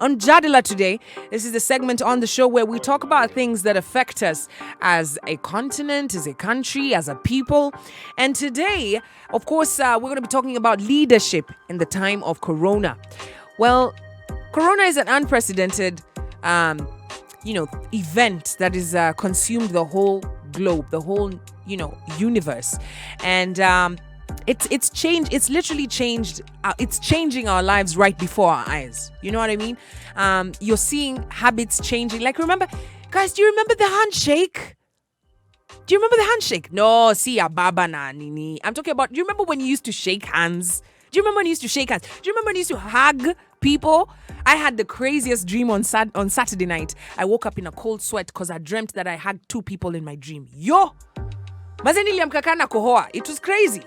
On Jadila today, this is the segment on the show where we talk about things that affect us as a continent, as a country, as a people. And today, of course, we're going to be talking about leadership in the time of Corona. Well, Corona is an unprecedented, event that is consumed the whole globe, the whole, universe. And it's changed. It's literally changed. It's changing our lives right before our eyes. You know what I mean? You're seeing habits changing. Like, remember, guys, do you remember the handshake? Do you remember the handshake? No, see ya baba na nini. I'm talking about, do you remember when you used to shake hands? Do you remember when you used to shake hands? Do you remember when you used to hug people? I had the craziest dream on Saturday night. I woke up in a cold sweat because I dreamt that I hugged two people in my dream. Yo! Mazeni liamkakana kohoa. It was crazy.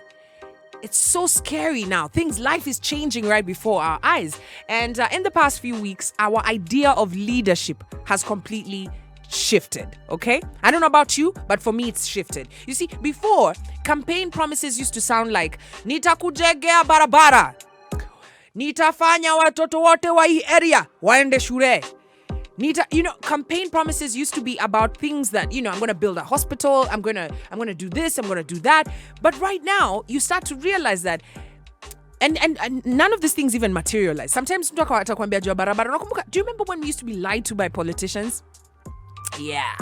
It's so scary now. Life is changing right before our eyes. And in the past few weeks, our idea of leadership has completely shifted, okay? I don't know about you, but for me, it's shifted. You see, before, campaign promises used to sound like, nitakujengea barabara, nitafanya watoto wote wa hii area waende shule. Campaign promises used to be about things that, I'm going to build a hospital, I'm going to do this, I'm going to do that. But right now, you start to realize that and none of these things even materialize. Sometimes do you remember when we used to be lied to by politicians? Yeah.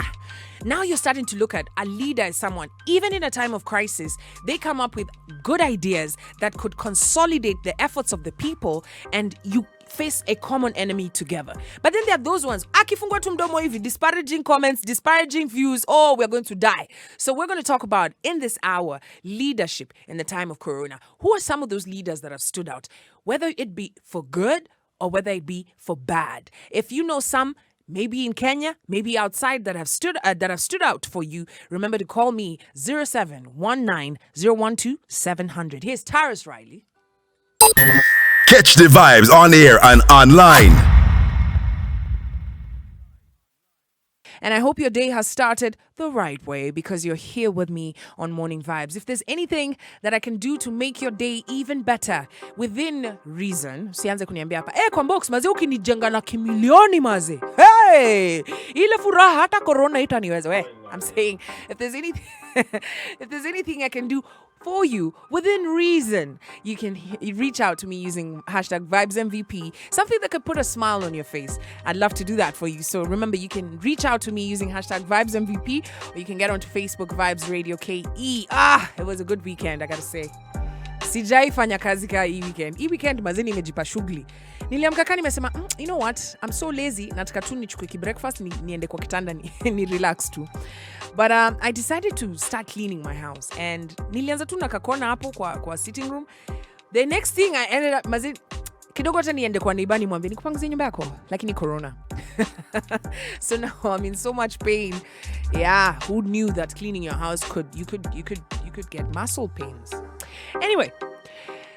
Now you're starting to look at a leader as someone, even in a time of crisis, they come up with good ideas that could consolidate the efforts of the people, and you face a common enemy together. But then there are those ones, akifungwa tu mdomo hivi, disparaging comments, disparaging views, we're going to die. So we're going to talk about, in this hour, leadership in the time of Corona. Who are some of those leaders that have stood out, whether it be for good or whether it be for bad? If you know some, maybe in Kenya, maybe outside, that have stood out for you, remember to call me 0719-012-700. Here's Taris Riley. Catch the vibes on air and online. And I hope your day has started the right way because you're here with me on Morning Vibes. If there's anything that I can do to make your day even better within reason, usianze kuniambia hapa, kwa box maze ukinijenga na kimilioni maze. Hey! Ile furaha hata corona itaniweza. I'm saying, if there's anything I can do for you within reason, you can reach out to me using #VibesMVP, something that could put a smile on your face. I'd love to do that for you. So remember, you can reach out to me using #VibesMVP, or you can get onto Facebook, Vibes Radio KE. It was a good weekend, I gotta say. Sijai fanya kazi ka hii weekend. Hii weekend mazeni nimejipa shughuli. Niliamka kani nimesema, you know what? I'm so lazy. Nataka tu nichukue breakfast niende kwa kitanda ni relax tu. But I decided to start cleaning my house, and nilianza tu na kakona hapo kwa sitting room. The next thing I ended up mazeni kidogo hata niende kwa neighbor nimwambie nikupanguzie nyumba yako, lakini corona. So now I'm in so much pain. Yeah, who knew that cleaning your house you could get muscle pains. Anyway,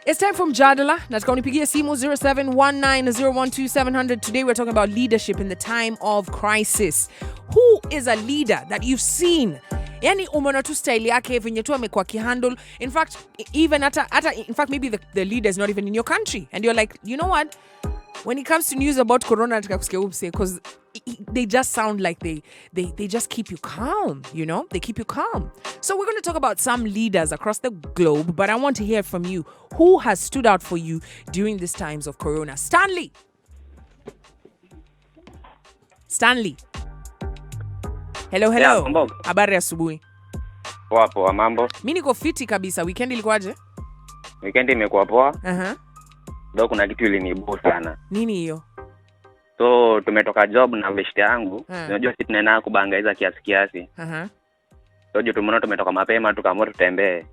it's time for Mjadala. Nataka unipigie simu 0719-012-700. Today we're talking about leadership in the time of crisis. Who is a leader that you've seen? Yani umeona tu style yake venye tu amekuwa kihandle. In fact, maybe the leader is not even in your country. And you're like, you know what? When it comes to news about corona, because they just sound like they just keep you calm, They keep you calm. So we're going to talk about some leaders across the globe, but I want to hear from you. Who has stood out for you during these times of corona? Stanley. Hello. Yeah, Habari asubuhi. Poa mambo. Mimi niko fiti kabisa. Weekend ilikuwaje? Weekend imekuwa poa. Uh-huh. Ndio kuna kitu ilinibo sana. Nini hiyo? So tumetoka job na beshte yangu. Unajua sisi tunaenda kubangaiza kiasi. Uh-huh. So tumeona tumetoka mapema tukaamua tutembee.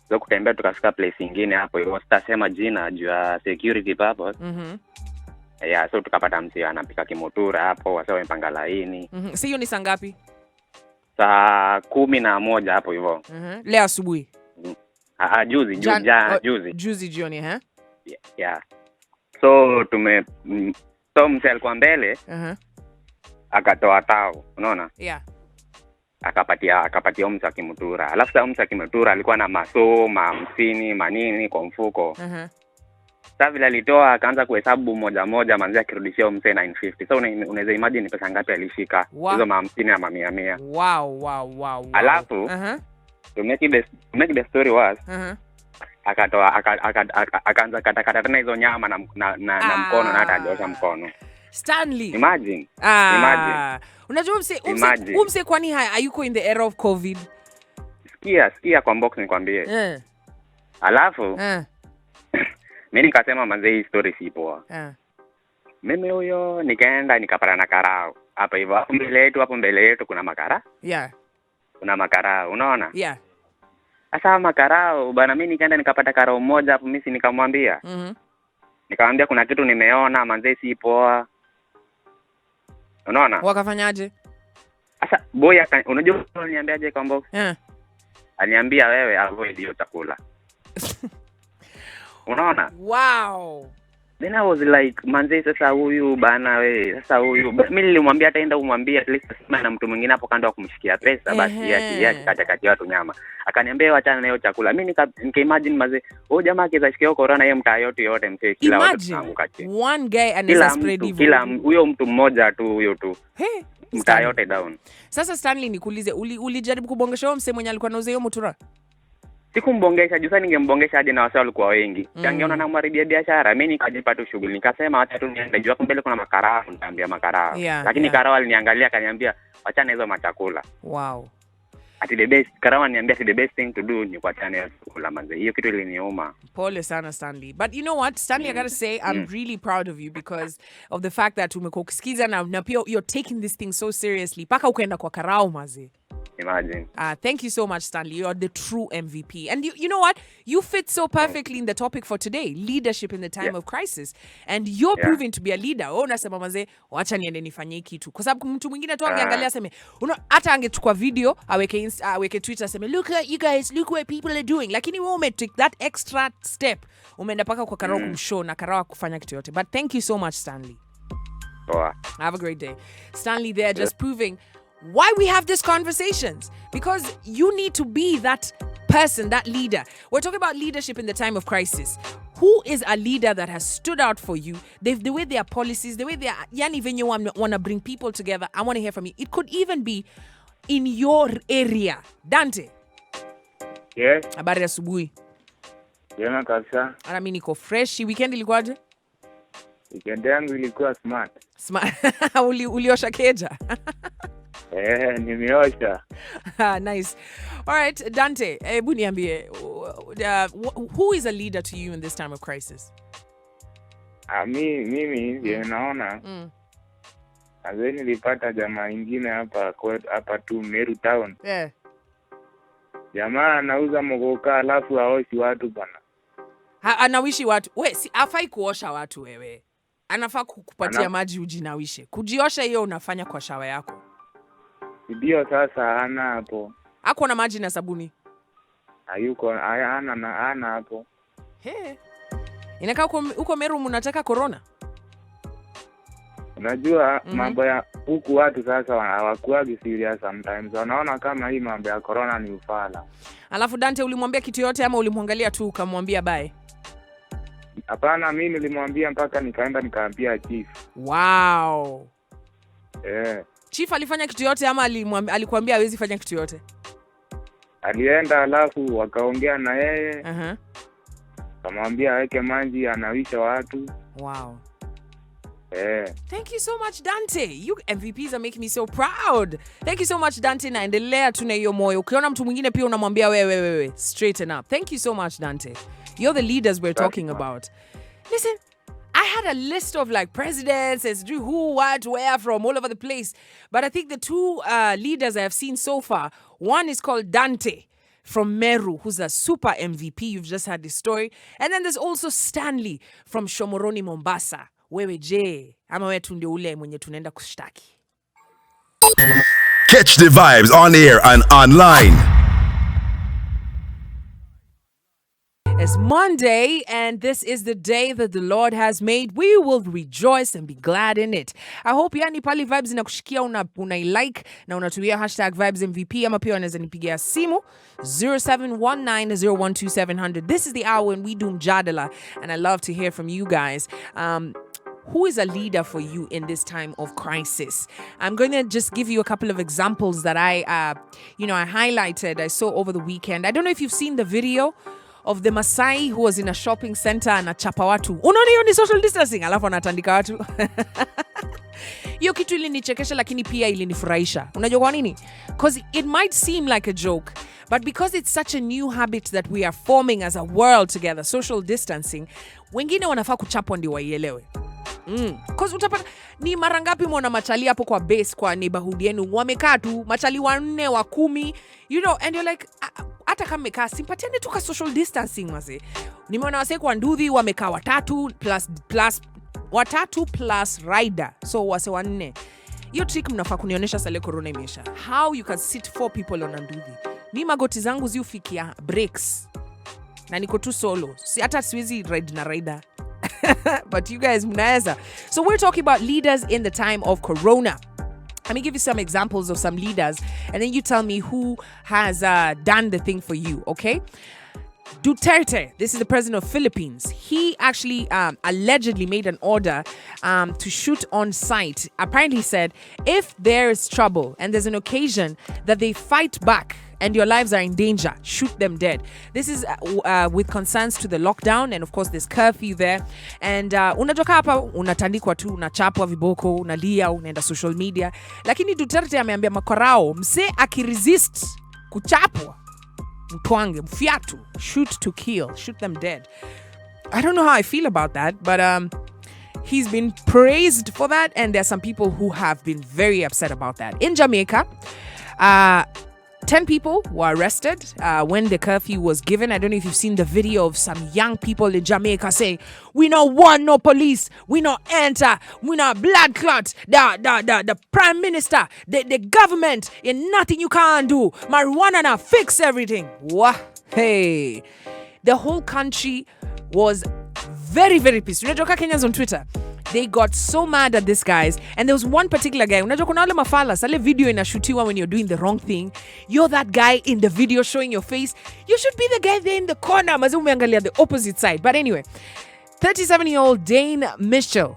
So kutembea tukafika place nyingine hapo. Hiyo sitasema jina juu ya security purpose. Yeah, so tukapata msi anapika kimotura hapo, wasa wamepanga laini. Si hiyo ni saa ngapi? Saa 11 hapo hivyo. Leo asubuhi. Juzi jioni, Yeah. So so msi alikuwa mbele. Akatoa tao, unaona? Yeah. Akapatia msa kimutura. Alafu sa msa kimutura alikuwa na masoma 50 manini kwa mfuko. Sasa vile alitoa akaanza kuhesabu moja moja manzi akirudishia mzee 950. So unaweza imagine ni pesa ngapi alishika hizo 50 na 100. Wow. Alafu to make the story worse. Akatoa akaanza kata tena hizo nyama na mkono na hata hajaosha mkono. Stanley. Imagine. Unajua mse kwani hayuko in the era of COVID? Sikia kwa box nikwambie. Alafu mimi nikasema manze hii story si poa. Mimi huyo nikaenda nikapata na karao. Hapa hivyo hapo mbele yetu kuna makara. Yeah. Kuna makarao, unaona? Yeah. Sasa makarao bana, mimi nikaenda nikapata karao mmoja hapo, mimi nikamwambia. Nikamwambia kuna kitu nimeona manze si poa. Unaona? Wakafanyaje? Sasa boy unajua aliniambiaje kwa box? Aliniambia wewe avoid hiyo chakula. Unaona? Wow. Then I was like, manze sasa huyu bana we, sasa huyu mimi nilimwambia ataenda umwambie at least sema na mtu mwingine hapo kando kumshikia pesa basi yake kati watu nyama. Akaniambia achana na hiyo chakula. Mimi nika-imagine manze, jamaa akizashikia corona yeye mtaa yote mzee kila watu tunaanguka chini. One guy anaweza spread hivyo. Kila huyo mtu mmoja tu huyo tu. Mtaa yote down. Sasa Stanley nikuulize, ulijaribu kubongesha huyo msee mwenye alikuwa anauza hiyo mutura? Sikumbongesha, juu sasa ningembongesha aje na wasao walikuwa wengi. Changeona na mwaribia biashara, mimi nikajipa tu shughuli. Nikasema acha tu niende juu hapo mbele kuna makarao, nitaambia makarao. Lakini karao aliniangalia akaniambia achana hizo machakula. Wow. Ati the best, karao aliniambia the best thing to do ni kuachana hizo chakula manze. Hiyo kitu iliniuma. Pole sana Stanley. But you know what, Stanley, I got to say I'm really proud of you because of the fact that umekuwa ukisikiza na pia you're taking this thing so seriously. Paka ukaenda kwa karao maze. Imagine. Thank you so much, Stanley. You're the true MVP. And you know what? You fit so perfectly in the topic for today, leadership in the time of crisis. And you're proving to be a leader. Unasema maze, wacha niende nifanye kitu. Kwa sababu mtu mwingine tu angeangalia aseme, hata angechukua video, aweke Twitter aseme, look at you guys, look what people are doing. Lakini wewe umetake that extra step. Umeenda paka kwa karao kumshow na karao kufanya kitu yote. But thank you so much, Stanley. Have a great day. Stanley there just proving why we have these conversations, because you need to be that person, that leader. We're talking about leadership in the time of crisis. Who is a leader that has stood out for you? The way their policies, the way they are, yani when you want to bring people together. I want to hear from you. It could even be in your area. Dante. Yes. Habari ya asubuhi. Jema kabisa. Ana mimi niko fresh. Weekend ilikuwaje? Weekend yangu ilikuwa smart. Uliosha keja? Nimeosha. Nice. All right, Dante, hebu niambie, who is a leader to you in this time of crisis? Mimi naona azeni nilipata jamaa ingine hapa tu Meru town. Jamaa anauza mogoka alafu aoshi watu bana. Anawishi watu. Si afai kuosha watu wewe. Anafaa kukupatia maji ujinawishe. Kujiosha hiyo unafanya kwa shawa yako. Ndio sasa hana hapo. Hako na maji na sabuni? Hayuko, hana hapo. Inakaa huko Meru mnataka corona? Unajua mambo ya huku watu sasa hawakuagi serious sometimes. Wanaona kama hii mambo ya corona ni ufala. Alafu Dante, ulimwambia kitu yote ama ulimwangalia tu ukamwambia bye? Hapana, mimi nilimwambia mpaka nikaenda nikaambia chief. Wow. Chief alifanya kitu yote ama alikwambia hawezi fanya kitu yote? Alienda alafu wakaongea na yeye. Kamwambia aweke maji anawisha watu. Wow. Thank you so much, Dante. You MVPs are making me so proud. Thank you so much, Dante. Na endelea tu na hiyo moyo. Ukiona mtu mwingine pia unamwambia wewe. Straighten up. Thank you so much, Dante. You're the leaders we're talking about. Listen, I had a list of like presidents, as who, what, where, from all over the place. But I think the two leaders I have seen so far, one is called Dante from Meru, who's a super MVP. You've just heard this story. And then there's also Stanley from Shomoroni, Mombasa. Wewe je, ama wewe tu ndio ule mwenye tunaenda kushtaki. Catch the vibes on air and online. It's Monday, and this is the day that the Lord has made. We will rejoice and be glad in it. I hope yani pali vibes inakushikia unai-like na unatumia #vibesmvp ama pia unaweza nipigia simu 0719012700. This is the hour when we do mjadala, and I love to hear from you guys. Who is a leader for you in this time of crisis? I'm going to just give you a couple of examples that I highlighted, I saw over the weekend. I don't know if you've seen the video of the Masai who was in a shopping center anachapa watu. Unaona hiyo ni social distancing, alafu anatandika watu. Hiyo kitu ilinichekesha lakini pia ilinifurahisha. Unajua kwa nini? Because it might seem like a joke, but because it's such a new habit that we are forming as a world together, social distancing, wengine wanafaa kuchapwa ndio waielewe. Cause utapata ni mara ngapi mwana machali hapo kwa base kwa neighborhood yenu wamekaa tu machali 4 wa 10, and you're like hata kama mekaa simpatiane tu ka social distancing maze. Nimeona wase kwa Nduthi wamekaa 3 plus rider, so wase 4. Hiyo trick mnafaa kunionyesha sale corona imeisha. How you can sit 4 people on a Nduthi. Ni magoti zangu ziufikia breaks na niko tu solo, hata siwezi ride na rider. But you guys mnaeza. So we're talking about leaders in the time of corona. Let me give you some examples of some leaders, and then you tell me who has done the thing for you, okay? Duterte, this is the president of Philippines. He actually allegedly made an order to shoot on sight. Apparently said, if there is trouble and there's an occasion that they fight back and your lives are in danger, shoot them dead. This is with concerns to the lockdown, and of course there's curfew there. And unatoka hapa unatandikwa tu, unachapwa viboko, unalia, unaenda social media. Lakini Duterte ameambia makorao, mse akiresist kuchapwa, mtwange, mfiatu, shoot to kill, shoot them dead. I don't know how I feel about that, but he's been praised for that, and there's some people who have been very upset about that. In Jamaica, 10 people were arrested when the curfew was given. I don't know if you've seen the video of some young people in Jamaica saying, we no want no police, we no enter, we no blood clot, the prime minister, the government, and nothing you can't do. Marijuana now fix everything. Wah, hey. The whole country was very, very pissed. Unajua Kenyans on Twitter, they got so mad at these guys, and there was one particular guy. Unajua kuna wale mafala sale video inashutiwa when you're doing the wrong thing. You're that guy in the video showing your face. You should be the guy there in the corner mazi umeangalia the opposite side. But anyway, 37-year-old Dane Mitchell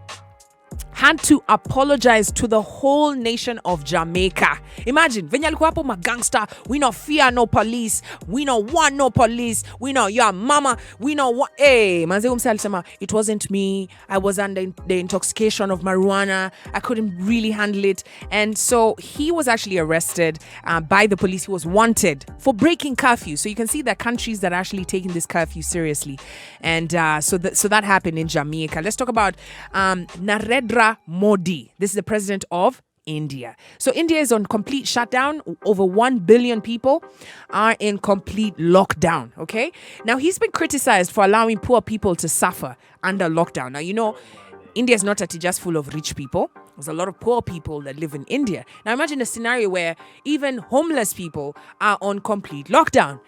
had to apologize to the whole nation of Jamaica. Imagine, venye alikuwa hapo magangster, we no fear no police, we no want no police, we know your mama, we know what. Hey, manze umse alisema, it wasn't me, I was under the intoxication of marijuana, I couldn't really handle it. And so he was actually arrested by the police. He was wanted for breaking curfew. So you can see that countries that are actually taking this curfew seriously. And so that happened in Jamaica. Let's talk about Narendra Modi. This is the president of India. So India is on complete shutdown. Over 1 billion people are in complete lockdown. Okay. Now he's been criticized for allowing poor people to suffer under lockdown. Now, India is not just full of rich people. There's a lot of poor people that live in India. Now imagine a scenario where even homeless people are on complete lockdown.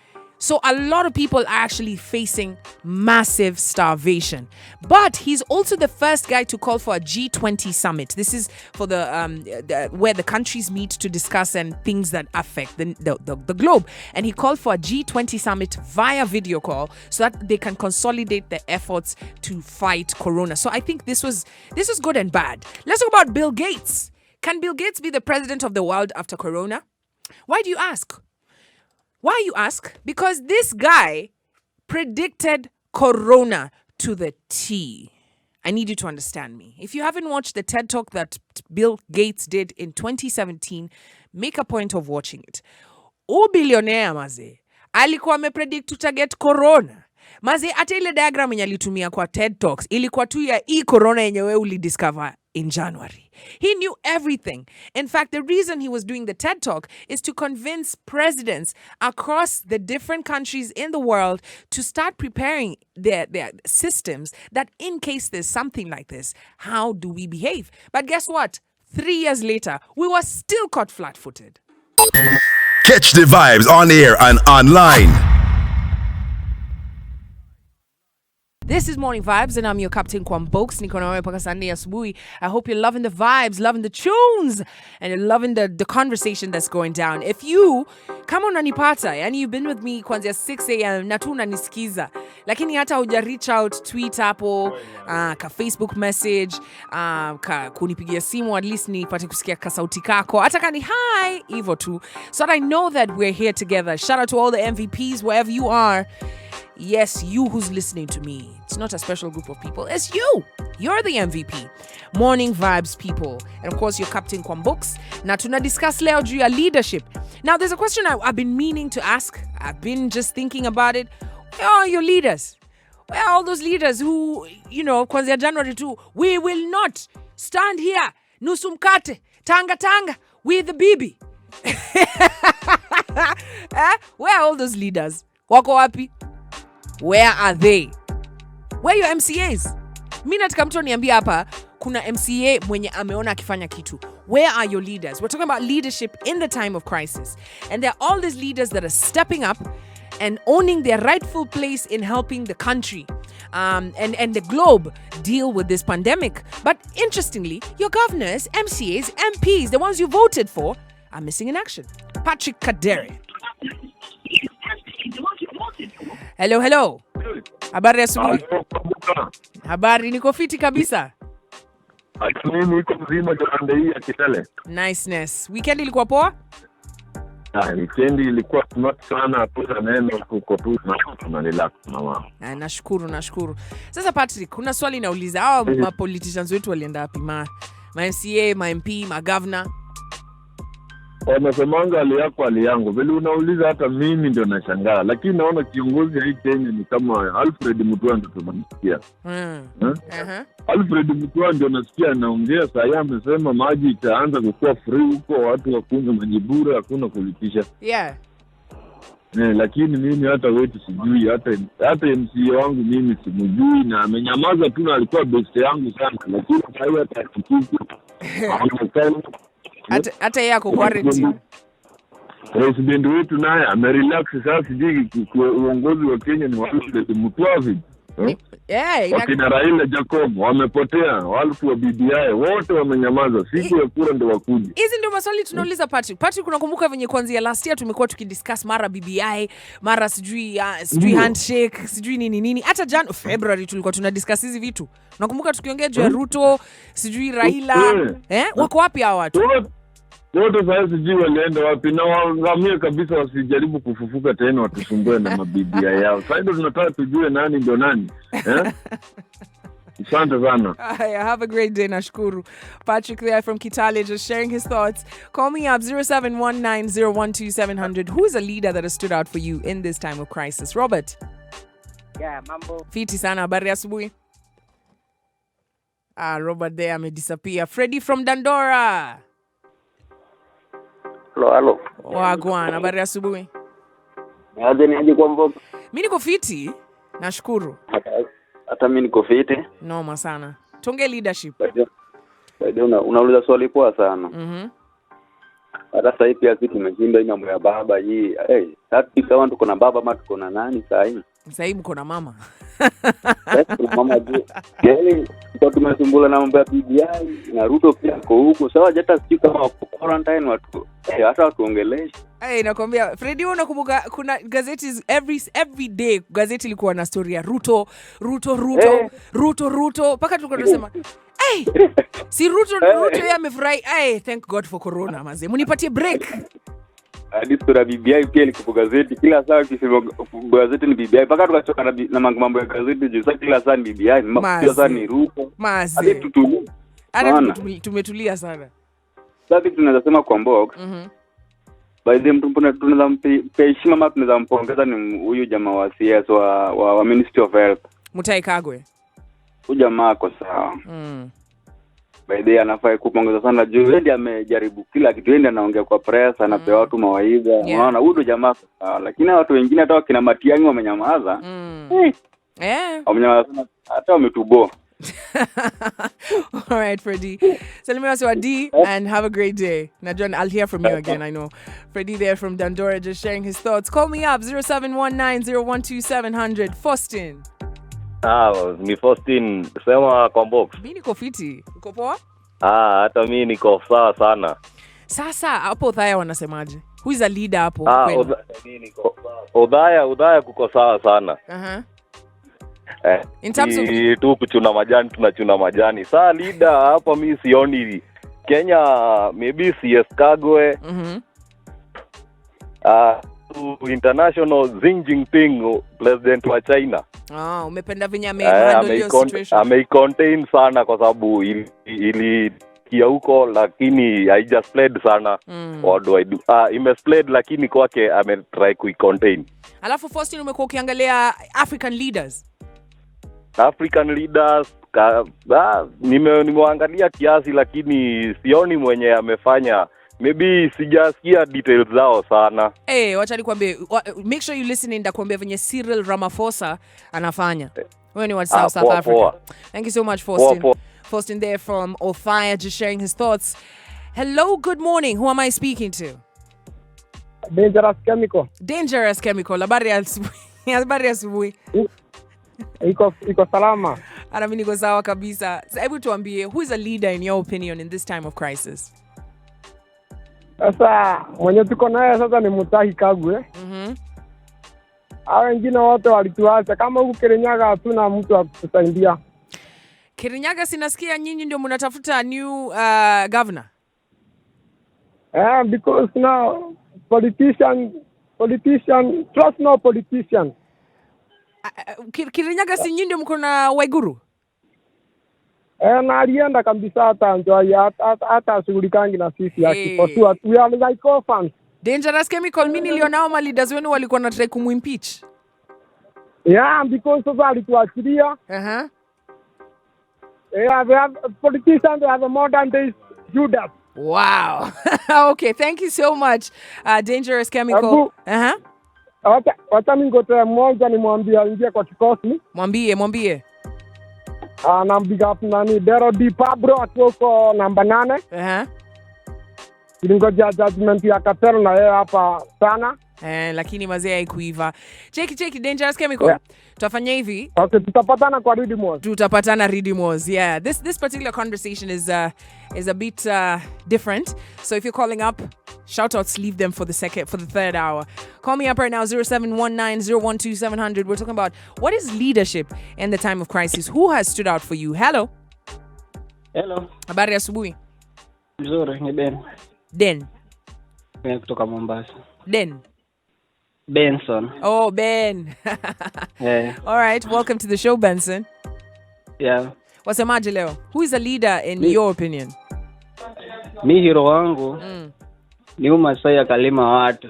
So a lot of people are actually facing massive starvation. But he's also the first guy to call for a G20 summit. This is for where the countries meet to discuss and things that affect the globe. And he called for a G20 summit via video call so that they can consolidate their efforts to fight corona. So I think this was good and bad. Let's talk about Bill Gates. Can Bill Gates be the president of the world after corona? Why do you ask? Why you ask? Because this guy predicted corona to the T. I need you to understand me. If you haven't watched the TED Talk that Bill Gates did in 2017, make a point of watching it. Billionaire maze, alikuwa amepredict tutaget corona. Maze, ata ile diagram yenye alitumia kwa TED Talks ilikuwa tu ya corona yenye wewe ulidiscover in January. He knew everything. In fact, the reason he was doing the TED Talk is to convince presidents across the different countries in the world to start preparing their systems that in case there's something like this, how do we behave? But guess what? 3 years later, we were still caught flat-footed. Catch the vibes on air and online. This is Morning Vibes, and I'm your captain Kwambokes. Niko na wewe paka saa 4 asubuhi. I hope you're loving the vibes, loving the tunes, and you're loving the conversation that's going down. If you, kama unanipata, yani you've been with me kuanzia 6 a.m. na tu unanisikiza, lakini hata huja reach out, tweet hapo, ka Facebook message, ka kunipigia simu, at least nipate kusikia kasauti kako, hata kani hi, hivyo tu. So that I know that we're here together. Shout out to all the MVPs, wherever you are. Yes, you who's listening to me. It's not a special group of people. It's you. You're the MVP. Morning Vibes people. And of course, your Captain Kwambokes. Na tuna discuss leo juu ya leadership. Now, there's a question I've been meaning to ask. I've been just thinking about it. Where are your leaders? Where are all those leaders who, kuanzia January 2, we will not stand here, nusu mkate, tanga, with the bibi. Where are all those leaders? Wako wapi? Where are they? Where are your MCAs? Mimi nataka mtu niambie hapa kuna MCA mwenye ameona akifanya kitu. Where are your leaders? We're talking about leadership in the time of crisis. And there are all these leaders that are stepping up and owning their rightful place in helping the country and the globe deal with this pandemic. But interestingly, your governors, MCAs, MPs, the ones you voted for, are missing in action. Patrick Kadere. Hello. Habari asubuhi. Habari, niko fiti kabisa. Mimi niko mzima jana hii ya Kitale. Niceness. Weekend ilikuwa poa? Weekend ilikuwa smart sana, hapo neno kuko tu na relax na mama. Nashukuru. Sasa Patrick, kuna swali nauliza. Hao ma politicians wetu walienda wapi? Ma MCA, ma MP, ma governor? Wanasemanga hali yangu. Vile unauliza hata mimi ndio nashangaa. Lakini naona kiongozi hii Kenya ni kama Alfred Mutua ndio tunamsikia. Alfred Mutua ndio nasikia anaongea saa amesema maji itaanza kukua free huko, watu wakunywe maji bure, hakuna kulipisha. Yeah. Lakini mimi hata wetu sijui, hata MCA wangu mimi simjui na amenyamaza tu, na alikuwa best yangu sana, lakini hata hata yako quarantine. President wetu naye amerelax sasa, sijui uongozi wa Kenya ni wale Mutwavi. Wakina Raila Jacob wamepotea, watu wa BBI wote wamenyamaza, siku ya kura ndio wakuja. Hizi ndio maswali tunauliza Patrick, unakumbuka venye kuanzia last year tumekuwa tukidiscuss mara BBI, mara sijui handshake, sijui nini. Hata February tulikuwa tunadiscuss hizi vitu. Unakumbuka tukiongea juu ya Ruto, sijui Raila, wako wapi hao watu? Wote sasa sijui walienda wapi, na waangamie kabisa, wasijaribu kufufuka tena watusumbue na mabibi yao. Sasa ndio tunataka tujue nani ndio nani. Asante sana. Have a great day, nashukuru. Patrick there from Kitale just sharing his thoughts. Call me up 0719012700. Who is a leader that has stood out for you in this time of crisis? Robert. Yeah, mambo. Fiti sana, habari asubuhi. Robert there amedisappear. Freddy from Dandora. Hello. Wagwan, habari asubuhi. Aje kwa mboka. Mimi niko fiti, nashukuru. Hata mimi niko fiti. Noma sana. Tonge leadership. Baada unauliza swali poa sana. Hata sasa pia sisi tumeshinda mambo ya baba hii. Sasa kama tuko na baba ama tuko na nani sasa hivi? Sasa hivi mko na mama. Mama je. Kwa tumesumbula na mambo ya BBI na Ruto pia huko. Sawa hata sisi kama quarantine watu hata watuongeleshe. Nakwambia Freddy, unakumbuka kuna gazeti every day gazeti ilikuwa na story ya Ruto paka tulikuwa tunasema si Ruto yeye amefurahi. Thank God for corona mazee. Munipatie break. Hadi story BBI pia ilikuwa gazeti kila saa, kisema gazeti ni BBI paka tukachoka na mambo ya gazeti juu sasa kila saa ni BBI, mambo sasa ni Ruto mazee. Hadi tumetulia sana. Sasa tunaweza sema kwa Mbok. By the way, tunaweza mpe heshima ama tunaweza mpongeza ni huyu jamaa wa CS wa Ministry of Health. Mutahi Kagwe. Huyu jamaa kwa sawa. By the way, anafaa kupongeza sana juu yeye amejaribu kila kitu, yeye anaongea kwa press, anapewa watu mawaidha. Unaona huyu jamaa lakini watu wengine hata wakina Matiang'i wamenyamaza. Wamenyamaza hata wametuboa. All right, Freddy. So let me ask you a D and have a great day. Now, John, I'll hear from you again, I know. Freddy there from Dandora just sharing his thoughts. Call me up, 0719012700. Faustin. Ni Faustin, sema kwa box. Mimi niko fiti. Uko poa? Hata mimi niko sawa sana. Sasa hapo Othaya wanasemaje? Who is a leader hapo kwenu? Othaya kuko sawa sana. In terms of tu kuchuna majani, tunachuna majani. Saa leader hapa mimi sioni. Kenya maybe CS Kagwe. International Xi Jinping, president wa China. Umependa venye amehandle hiyo situation. Ameicontain sana kwa sababu ili kia huko lakini haija spread sana. What do I do? Imespread lakini kwake ametry kuicontain. Alafu Faustin, umekuwa ukiangalia African leaders nimeangalia kiasi lakini sioni mwenye amefanya. Maybe sijasikia details zao sana. Wacha nikwambie, make sure you listen in, ndakwambia venye Cyril Ramaphosa anafanya. Wewe ni wa South Africa. Thank you so much, Faustin. Faustin there from Othaya, just sharing his thoughts. Hello, good morning. Who am I speaking to? Dangerous Chemical. Dangerous Chemical. Habari asubuhi. Iko salama. Ana mimi niko sawa kabisa. Hebu tuambie, who is a leader in your opinion in this time of crisis? Sasa mwenye tuko naye sasa ni Mutahi Kagwe. Hao wengine wote walituacha. Kama huku Kirinyaga hatuna mtu wa kutusaidia. Kirinyaga sinasikia nyinyi ndio mnatafuta new governor. Because now politician trust no politician. Kirinyaga si nyinyi ndio mko na Waiguru? Na alienda kabisa hata enjoy hata shughulikangi na sisi yake. For sure we are like orphans. Dangerous Chemical, mimi nilionao ma leaders wenu walikuwa na try kumimpeach. Because sasa alituachilia. They have politicians, they have a modern day Judas. Wow. Okay, thank you so much, Dangerous Chemical. Wacha ningote mmoja nimwambia ingia kwa kikosi. Mwambie. Na big up nani Dero Di Pablo atoko namba 8. Ningoja judgment ya Katero na yeye hapa sana. Lakini mazee haikuiva. Cheki Dangerous Chemical. Tutafanya hivi. Okay, tutapatana kwa Ridimos. Tutapatana Ridimos. Yeah. This particular conversation is a bit different. So if you're calling up, shout outs, leave them for the third hour. Call me up right now, 0719-012-700. We're talking about what is leadership in the time of crisis. Who has stood out for you? Hello. Habari asubuhi. Mzuri, ni Ben. Den. Kutoka Mombasa. Den. Benson. Oh, Ben. Yeah. All right, welcome to the show, Benson. Yeah. Wasemaje leo? Who is a leader in your opinion? Mi hero wangu ni Masai akalima watu.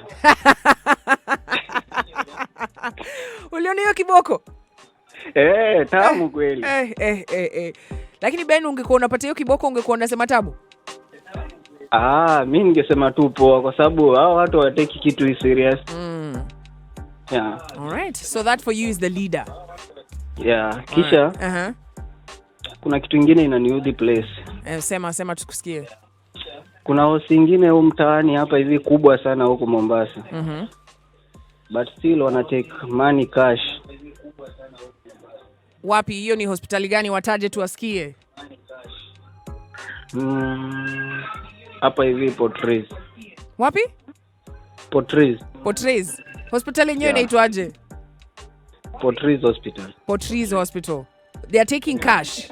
Uliona hiyo kiboko? Tamu kweli. Lakini Ben, ungekuwa unapata hiyo kiboko ungekuwa unasema tabu? Mimi ningesema tu poa kwa sababu hao watu hawataki kitu serious. Yeah. All right. So that for you is the leader. Yeah. Kisha kuna kitu kingine inaniudhi place. Sema tukusikie. Kuna hosi nyingine huko mtaani hapa hivi kubwa sana huko Mombasa. But still wana take money cash. Wapi hiyo ni hospitali gani, wataje tuwasikie? Hapa hivi Portrays. Wapi? Portrays. Hospitali yenyewe inaitwaje? Portrays Hospital. They are taking cash.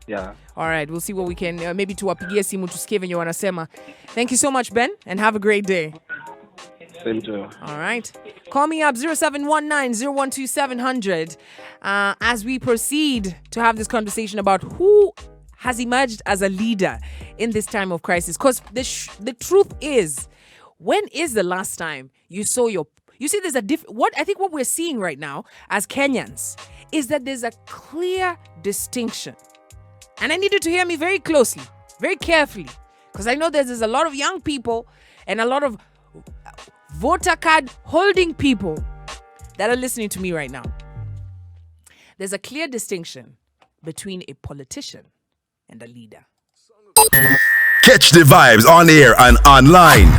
Yeah. All right, we'll see what we can maybe tuwapigie simu tusikie venye wanasema. Thank you so much, Ben, and have a great day. Same to you. All right. Call me up 0719-012-700 as we proceed to have this conversation about who has emerged as a leader in this time of crisis. Because the truth is, when is the last time you saw you see there's a what we're seeing right now as Kenyans is that there's a clear distinction. And I need you to hear me very closely, very carefully, because I know there's a lot of young people and a lot of voter card holding people that are listening to me right now. There's a clear distinction between a politician and a leader. Catch the vibes on air and online.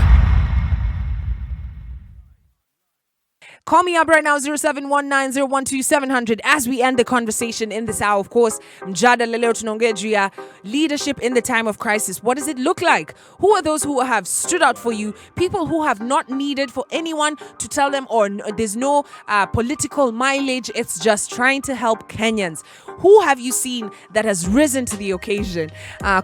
Call me up right now, 0719012700. As we end the conversation in this hour, of course, mjadala leo tunaongea juu ya leadership in the time of crisis. What does it look like? Who are those who have stood out for you? People who have not needed for anyone to tell them, or there's no political mileage. It's just trying to help Kenyans. Who have you seen that has risen to the occasion?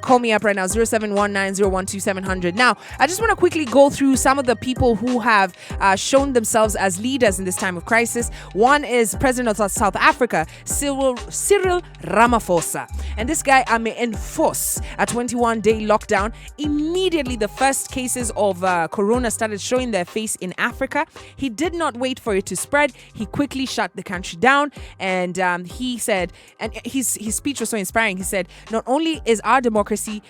Call me up right now, 0719012700. Now, I just want to quickly go through some of the people who have shown themselves as leaders in this time of crisis. One is President of South Africa, Cyril Ramaphosa. And this guy enforced a 21-day lockdown. Immediately, the first cases of corona started showing their face in Africa. He did not wait for it to spread. He quickly shut the country down. And he said, and his speech was so inspiring. He said, not only in our democracy,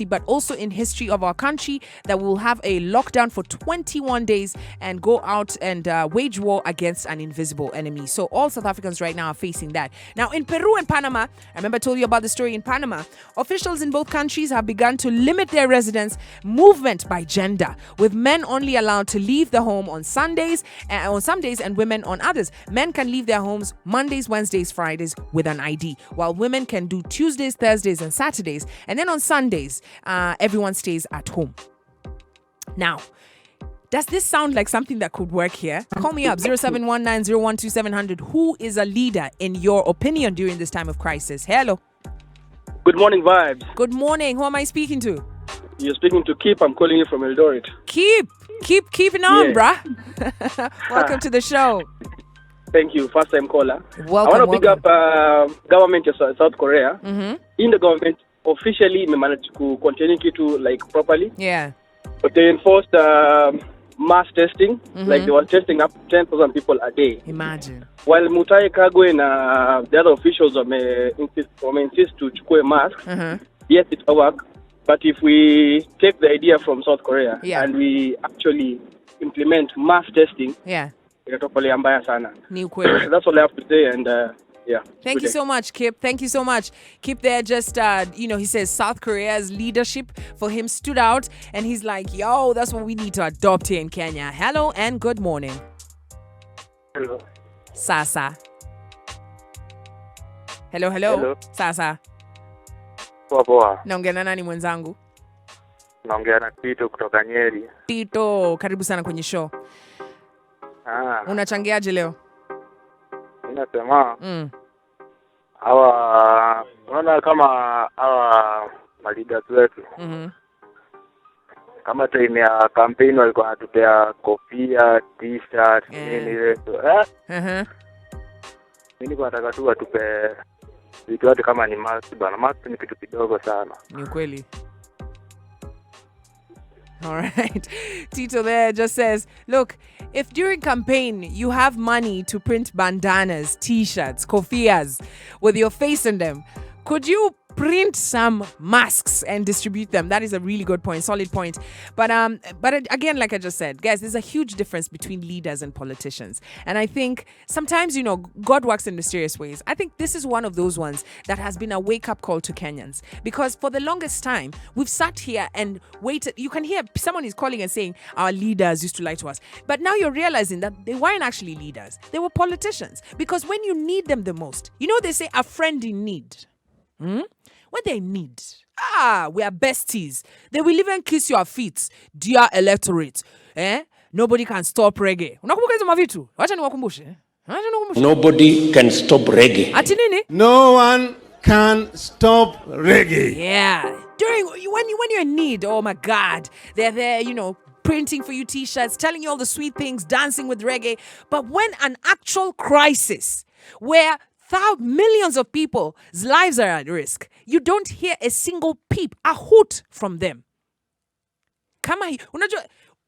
but also in history of our country, that we'll have a lockdown for 21 days and go out and wage war against an invisible enemy. So all South Africans right now are facing that. Now in Peru and Panama, I remember I told you about the story in Panama, officials in both countries have begun to limit their residents' movement by gender, with men only allowed to leave the home on Sundays, on some days, and women on others. Men can leave their homes Mondays, Wednesdays, Fridays with an ID, while women can do Tuesdays, Thursdays, and Saturdays. And then on Sundays, everyone stays at home. Now, does this sound like something that could work here? Call me up, 0719012700. Who is a leader in your opinion during this time of crisis? Hello. Good morning, Vibes. Good morning. Who am I speaking to? You're speaking to Keep. I'm calling you from Eldoret. Keeping on, bruh. Welcome to the show. Thank you. First time caller. Welcome. I want to big up government of South Korea. Mm-hmm. In the government, officially, they managed to continue to like properly. Yeah. But they enforced mass testing. Mm-hmm. Like they were testing up 10,000 people a day. Imagine. While Mutahi Kagwe and the other officials insist to chukue masks, yes, it will work. But if we take the idea from South Korea and we actually implement mass testing, itatokolea mbaya sana. That's all I have to say, and yeah. Thank you so much, Kip. Thank you so much. Kip there just, he says South Korea's leadership for him stood out, and he's like, yo, that's what we need to adopt here in Kenya. Hello and good morning. Hello. Sasa. Hello. Sasa. Poa. Naongea na nani mwenzangu? Naongea na Tito kutoka Nyeri. Tito, karibu sana kwenye show. Unachangiaje leo? Ninasema hawa, unaona kama hawa maleaders wetu kama time ya campaign walikuwa wanatupea kofia, t-shirt, nini leto. Mimi nataka tu watupe vitu yote kama ni mask bana. Mask ni kitu kidogo sana. Ni kweli. All right. Tito there just says, look, if during campaign you have money to print bandanas, t-shirts, kofias with your face in them, could you print some masks and distribute them? That is a really good point, solid point. But again, like I just said, guys, there's a huge difference between leaders and politicians. And I think sometimes, God works in mysterious ways. I think this is one of those ones that has been a wake-up call to Kenyans. Because for the longest time, we've sat here and waited. You can hear someone is calling and saying, our leaders used to lie to us. But now you're realizing that they weren't actually leaders. They were politicians. Because when you need them the most, they say a friend in need. What they need. We are besties. They will even kiss your feet, dear electorate. Nobody can stop reggae. Unakumbuka hizo mavitu? Wacha niwakumbushe. Nobody can stop reggae. Ati nini? No one can stop reggae. Yeah. When you're in need, oh my God, they're there, printing for you t-shirts, telling you all the sweet things, dancing with reggae. But when an actual crisis where millions of people's lives are at risk, you don't hear a single peep, a hoot from them.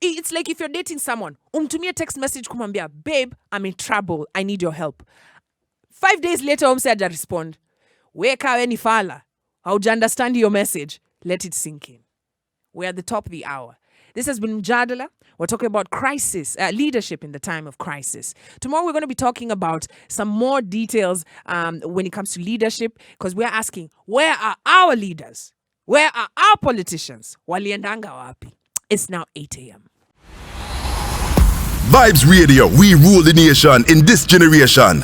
It's like if you're dating someone, umtumie text message kumwambia, babe, I'm in trouble, I need your help. 5 days later, haja respond. Weka we ni fala. Hauja understand your message. Let it sink in. We're at the top of the hour. This has been Mjadala. We're talking about crisis, leadership in the time of crisis. Tomorrow we're going to be talking about some more details when it comes to leadership, because we're asking, where are our leaders? Where are our politicians? Waliendanga wapi? It's now 8 a.m. Vibes Radio, we rule the nation in this generation.